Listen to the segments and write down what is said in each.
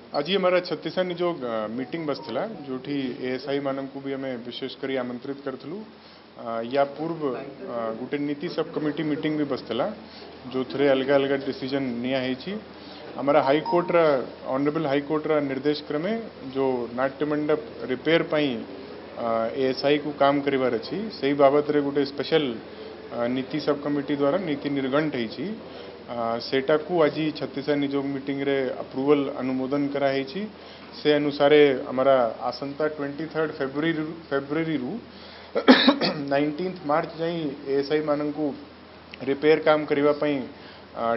आज हमारा छत्तीसा निजोग मीटिंग बसला जो एएसआई मानक भी आम विशेषकर आमंत्रित करूँ। या पूर्व गोटे नीति सब कमिटी मीटिंग भी बसला जो थे अलग अलग डिसीजन नियाई। हमारा हाईकोर्ट ऑनरेबल हाईकोर्ट निर्देश क्रमे जो नाट्य मंडप रिपेयर पाई एएसआई को काम करिवार अछि सही बाबत रे गोटे स्पेशल नीति सब कमिटी द्वारा नीति निर्गंट होईछि। सेटा को आज छत्तीसा निजोग मीटिंग रे अप्रूवल अनुमोदन कराई। से अनुसार हमारा आसंता 23 फेब्रुआरी रु 19 मार्च जाई एएसआई मानन को रिपेयर काम करिवा पई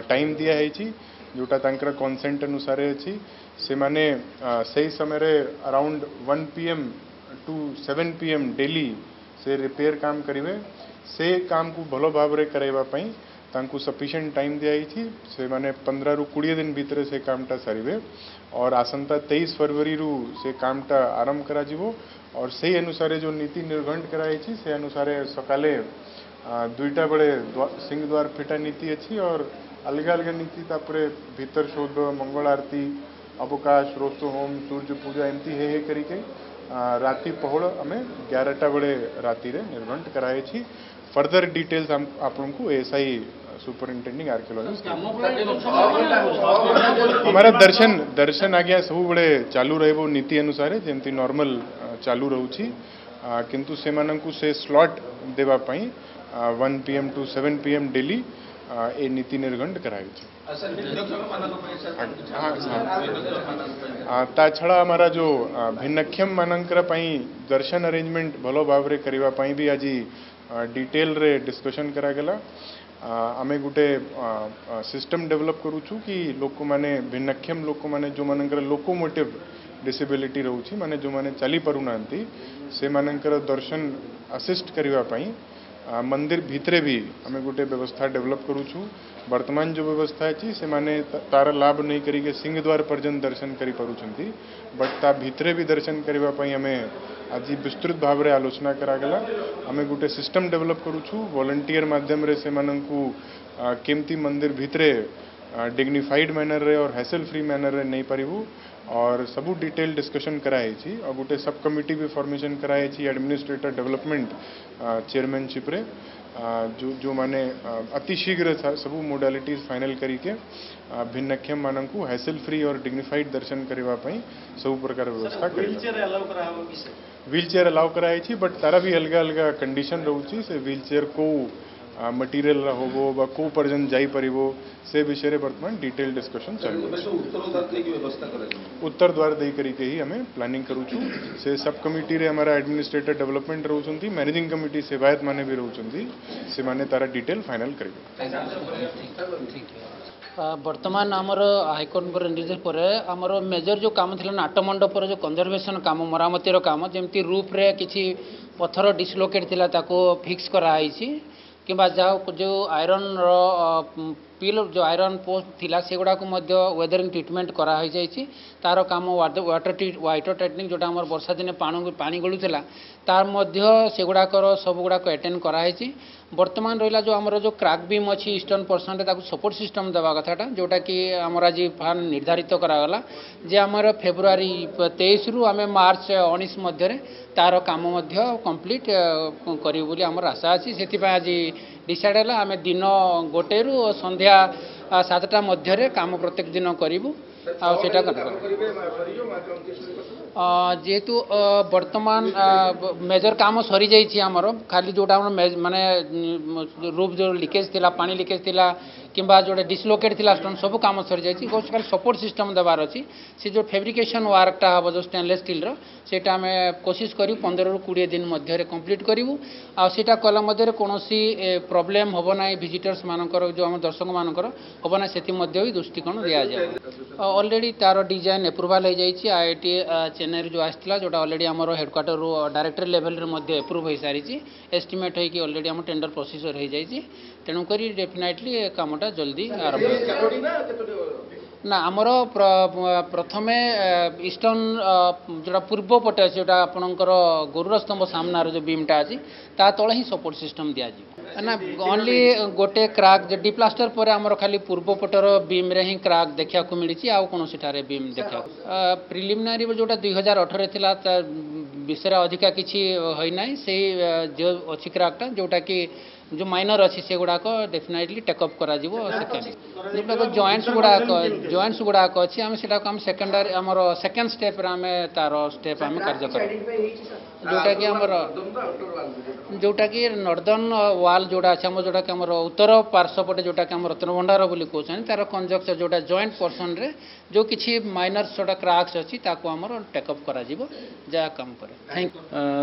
टाइम दिया है जोटा तांकर कंसेंट अनुसार अछि। से माने सही समय रे around 1 PM to 7 PM daily से रिपेयर काम करिवे। से काम को भलो भाव रे कराइबा पई तांकु सफिशिएंट टाइम दिया है। से माने 15 रु 20 दिन भीतर से कामटा सारिवे और आसंता 23 फरवरी रु से कामटा आरंभ करा जिवो। और सही अनुसार जो नीति निर्घंट कराई से अनुसार सकाले 2टा बड़े सिंह द्वार फिटा नीति अच्छी और अलग अलग नीति तापरे भीतर शोध मंगल आरती अवकाश रोस्तो होम सूर्य पूजा एमती हे करके राति पहड़ आम 11टा बड़े राति रे निर्घंट कराई। फर्दर डिटेल्स आपन को एएसआई सुपरिटेंडिंग आर्कियोलॉजिस्ट हमारा दर्शन आज्ञा सब बड़े चालू रहो नीति अनुसार जमती नॉर्मल चालू रोची। किंतु से माननकु से स्लॉट देवा पई 1 PM टू 7 PM डेली ए नीति निर्घंट कराई। ता छड़ा हमारा जो भिन्नक्षम मानकर पई दर्शन अरेंजमेंट भलो भाव रे करिवा पई भी आज डिटेल रे डिस्कशन करा गला। आमे गुटे सिस्टम डेवलप करूछु कि लोक माने भिन्नक्षम लोक माने जो मानकर लोकोमोटिव डिसेबिलिटी रहउछि माने जो माने चली पारु नांती से मानकर दर्शन असिस्ट करिवा पई मंदिर भितरे भी आमे गोटे व्यवस्था डेवलप करूछु। वर्तमान जो व्यवस्था अछि से माने तार लाभ नहीं करिके सिंह द्वार पर्यंत दर्शन करि पारुछंती बट ता भितरे भी दर्शन करिवा पई हमें आज विस्तृत भाव रे आलोचना करा गला। आमे गोटे सिस्टम डेवलप करूछु वॉलंटियर माध्यम रे से माननकु केमती मंदिर भितरे डिग्निफाइड मैनर रे और हैसल फ्री मैनर रे नहीं पारिबु और सबू डिटेल डिस्कशन कराई छी। और गोटे सब कमिटी भी फॉर्मेशन कराई छी एडमिनिस्ट्रेटर डेवलपमेंट चेयरमैनशिप रे जो माने अति शीघ्र सबू मोडालिटीज फाइनल करिके भिन्नक्षम माननकु हैसल फ्री और डिग्निफाइड दर्शन करिवा पई सब प्रकार व्यवस्था करी। व्हील चेयर अलाउ कराई छी बट तारा भी अलग अलग कंडीशन रहउची। से व्हील चेयर को मटेरियल होबो बा को पर्यंत जाई परिबो से विषय रे वर्तमान डिटेल डिस्कशन चलु। उत्तर द्वार दे करी के ही हमें प्लानिंग करूछु। से सब कमिटी रे हमारा एडमिनिस्ट्रेटर डेवलपमेंट रहउचंती मैनेजिंग कमिटी सेवायत माने भी रहउचंती से माने तारा डिटेल फाइनल करिबो। वर्तमान आमर हाईकोर्ट निर्देश पर आमर मेजर जो काम थी नाटमंडप जो कंजर्वेशन काम मरामतिर काम जमती रूफ रे किसी पत्थर डिसलोकेट थिला ताको फिक्स कराई कि जो आयरन पिल जो आयरन पोस्ट थिला सेगुड़ा को मध्य वेदरिंग ट्रीटमेंट कराई जाइए। तार काम वाटर टाइटनिंग जोटा आम वर्षा दिन पानी गलुला तार मध्य सेगुड़ाकर सबुगुड़ाक अटेंड कराई। वर्तमान रहा जो आमर जो क्रैक बीम अच्छी ईस्टर्न पर्सन सपोर्ट सिस्टम देवा कथाटा जोटा कि आमर आज फान निर्धारित करागला जे आमर फेब्रुआरी 23 रु आम मार्च 19 मध्य तार काम कंप्लीट करूँ बोली आमर आशा अच्छी। से आज डिसाइड है आम दिन 1 रु संध्या 7टा मध्य काम प्रत्येक दिन करूँ आटा जेहेतु वर्तमान मेजर काम सरी जाइए आमर खाली जोटा माने रूफ जो लीकेज थिला पानी लीकेज थिला किंबा जोटा डिसलोकेट थिला स्टोन सब काम सरी जाइए। खाली सपोर्ट सिस्टम देवार अच्छी से जो फेब्रिकेशन वर्कटा हम जो स्टेनलेस स्टील सेटा आम कोशिश करूँ 15 रु 20 दिन मध्य कंप्लीट करूँ आटा कला मध्य कौन प्रोब्लेम हम ना विजिटर्स मानकर जो आम दर्शक मानकर हम ना से भी दृष्टिकोण दि जाए। ऑलरेडी तार डिजाइन एप्रूवाल हो जाइए आईआईटी चेन्नई जो आसला जोटा ऑलरेडी आमर हेडक्वार्टर रू डायरेक्टर लेवल रे एप्रूव हो सारी एस्टिमेट होगी ऑलरेडी आम टेंडर प्रोसीजर हो जाइए। तेणुक डेफिनेटली कामटा जल्दी आरंभ ନା ଆମର ପ୍ରଥମେ ଇଷ୍ଟର୍ଣ୍ଣ ଯେଉଁଟା ପୂର୍ବ ପଟେ ଅଛି ଯେଉଁଟା ଆପଣଙ୍କର ଗରୁଡ଼ ସ୍ତମ୍ଭ ସାମ୍ନାର ଯେଉଁ ବିମ୍ଟା ଅଛି ତା ତଳେ ହିଁ ସପୋର୍ଟ ସିଷ୍ଟମ୍ ଦିଆଯିବ। ନା ଓନ୍ଲି ଗୋଟେ କ୍ରାକ୍ ଡିପ୍ଲାଷ୍ଟର ପରେ ଆମର ଖାଲି ପୂର୍ବ ପଟର ବିମ୍ରେ ହିଁ କ୍ରାକ୍ ଦେଖିବାକୁ ମିଳିଛି, ଆଉ କୌଣସିଠାରେ ବିମ୍ ଦେଖିବାକୁ ପ୍ରିଲିମିନାରୀ ଯେଉଁଟା 2018 ଥିଲା ତା ବିଷୟରେ ଅଧିକା କିଛି ହୋଇନାହିଁ। ସେଇ ଯେଉଁ ଅଛି କ୍ରାକ୍ଟା ଯେଉଁଟାକି जो माइनर अच्छी से गुड़ाक डेफिनेटली टेकअप करा सेकेंड जोटाक जॉइंट्स गुड़ाक अच्छी आम से सेकेंडरी आम सेकेंड स्टेप आम तार स्टेप आम कार्य कर जोटा कि आमर जोटा कि नॉर्दर्न वाल जोड़ा अच्छे आम जोटा कि आम उत्तर पार्श्वपटे जोटा कि आम रत्नभंडार बोली कहते तार कंजक्शन जोटा जॉइंट पर्सन रे जो किसी माइनर जोटा क्राक्स अच्छी ताको आमर टेकअप करा जहाँ काम करे। Thank you.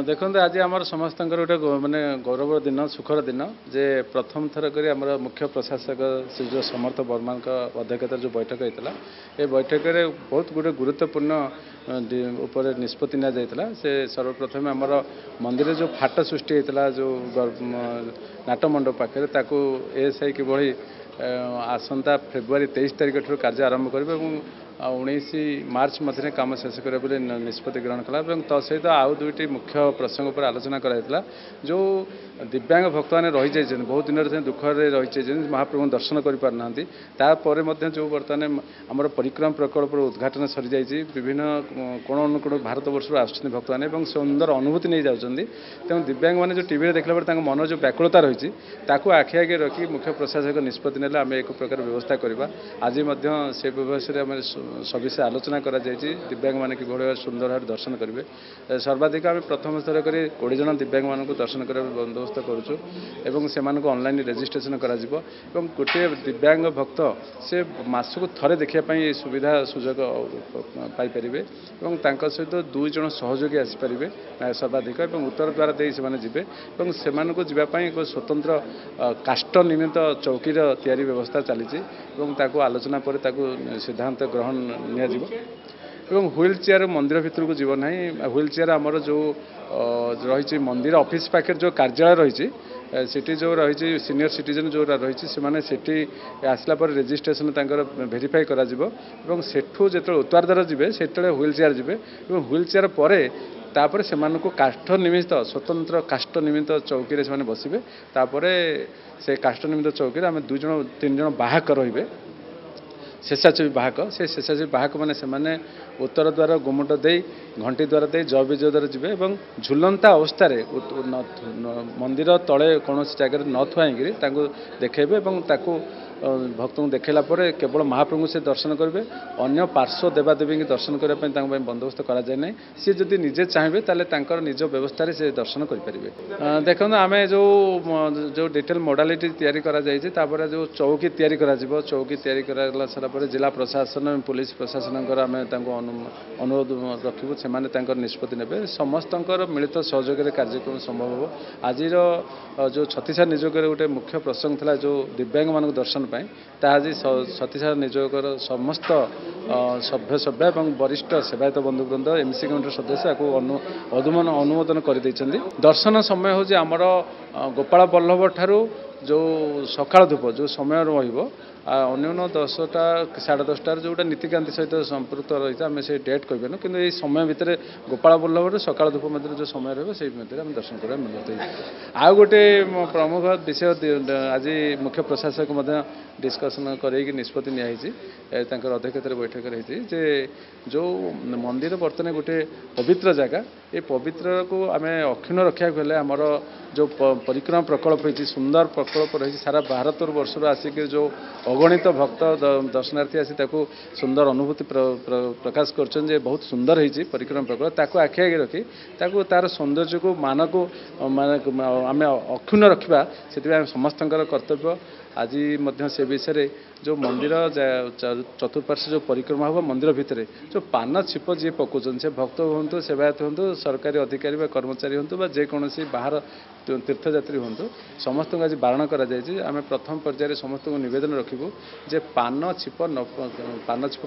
देखो आज आम समस्त गोटे मानने गौरव दिन सुखर दिन जे प्रथम थर कर मुख्य प्रशासक श्री समर्थ वर्मा अध्यक्षता जो बैठक होता है बैठक में बहुत गुटे गुरुत्वपूर्ण उपर निष्पत्ति नि से सर्वप्रथम आमर मंदिर जो फाट सृष्टि होता जो नाटमंडप पाखे ताकू एएसआई किभली आसंता फेब्रुआरी 23 तारिख ठूँ कार्य आरंभ कर 19 मार्च मध्य काम शेष करें निष्पत्ति ग्रहण कला सहित आउ दुईटी मुख्य प्रसंग पर आलोचना कराइला जो दिव्यांग भक्त मैंने रही जाइए बहुत दिन से दुखरे रही महाप्रभु दर्शन कर जो बर्तमान आम परिक्रमा प्रकल्प उद्घाटन सरी जाइए विभिन्न कोण अनुकोण भारत वर्ष आसुच्च भक्त मैंने सुंदर अनुभूति नहीं जाऊँगी तेणु दिव्यांग मैंने जो टीवी देखला मन जो व्याकुलता रही आखि आगे रखी मुख्य प्रशासक निष्पत्ति ने आम एक प्रकार व्यवस्था करवा आज से व्यवस्था आम सविशेष आलोचना करा दिव्यांग मैंने कि सुंदर भाव दर्शन करेंगे सर्वाधिक आम प्रथम स्तर कर 20 जन दिव्यांग मान दर्शन कर बंदोबस्त करूँ ऑनलाइन रजिस्ट्रेशन करा गोटे दिव्यांग भक्त से मासक थरे देखापी सुविधा सुजोग पाइपर सहित 2 जन सहयोगी आसपारे सर्वाधिक उत्तर द्वार दे से जावाई एक स्वतंत्र काष्ट निमित्त चौकीर तैयारी व्यवस्था चली आलोचना पर सिद्धांत ग्रहण व्हील चेयर मंदिर भितर को जीव ना व्हील चेयर आमर जो रही मंदिर ऑफिस पाखे जो कार्यालय रही सिटी जो रही सीनियर सिटीजन जो रही से आसला पर रजिस्ट्रेशन भेरीफाई करा सेठू जो उत्तर द्वार जी से व्हील चेयर जी व्हील चेयर पर तापर से काष्ठ निमित्त स्वतंत्र काष्ठ निमित्त चौकी से बसवे से काष्ठ निमित्त चौकी आम 2 जन 3 जन बाहक रे शेषाचवी बाहक से शेषाचवी बाहक मैंने से उत्तर द्वार गुमट दे घंटी द्वार दे जय विजय द्वार जी झुलंता अवस्था मंदिर तले कौन जगह न थुआई देखेबे भक्त को देखला केवल महाप्रभु से दर्शन करेंगे अन्य पार्श्व देवादेवी की दर्शन करने बंदोबस्त करा जाए ना सी जदि निजे चाहिए ताले निज व्यवस्था से दर्शन करेंगे। देखो आम जो जो डिटेल मोडालिटी तैयारी करा जाइए जो चौकी तैयारी करा चौकी तैयारी करा सारा जिला प्रशासन पुलिस प्रशासन आम अनुरोध रखू से निष्पत्ति ने समस्त मिलित सहयोग कार्यक्रम संभव हो। आज जो छत्तीसा निजोग गोटे मुख्य प्रसंग था जो दिव्यांग मान दर्शन आज छत्तीसा निजोगर समस्त सभ्य सभ्य और वरिष्ठ सेवायत बंधुवृंद एमसी कमिटी सदस्य अनुमोदन कर दर्शन समय हूँ आमर गोपाल बल्लभ ठारू जो सकाळ धूप जो समय रही अन्य 10टा 10:30 जोटा नीतिकांति सहित संपृक्त रही है आम से डेट कहूँ कि यही समय भितर गोपाल बल्लभ सकाळ धूप मध्य जो समय रही आम दर्शन करा मिलते आउ गोटे प्रमुख विषय आज मुख्य प्रशासक डिस्कसन करके निष्पत्ति नियाई अध्यक्षतार बैठक रही जे जो मंदिर बर्तमान गोटे पवित्र जगह ये पवित्र को आम अक्षुण्ण रखा गले आमर जो परिक्रमा प्रकल्प रही सुंदर प्रकल्प रही सारा भारत वर्ष आसिक जो अगणित भक्त दर्शनार्थी आसी सुंदर अनुभूति प्रकाश कर बहुत सुंदर होती परिक्रमा प्रकल्प ताको आखि आगे रखी तार सौंदर्य को मान को आम अक्षुण्ण रखा से समस्त कर्तव्य आज से विषय जो मंदिर चतुर्पार्श्व जो परिक्रमा हो मंदिर भितर जो पान छिप जी पकाउन से भक्त हूँ सेवायत हूँ सरकारी अधिकारी कर्मचारी हूँ जेकोसी बाहर तीर्थयात्री हूँ समस्त आज बारण करें प्रथम पर्यायर समस्त को नवेदन रखू जे पान छिप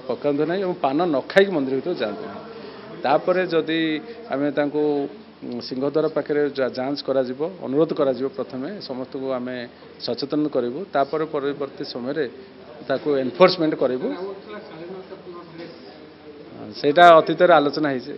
पकातु ना और पान न खाई मंदिर भर जातु तापर जदि आम सिंहद्वार पाखे जांच करा अनुरोध करा प्रथमे समस्त को आम सचेतन करूँ तापर परवर्ती समय ତାକୁ ଏନଫୋର୍ସମେଣ୍ଟ କରିବୁ ସେଇଟା ଅତୀତରେ ଆଲୋଚନା ହେଇଛି।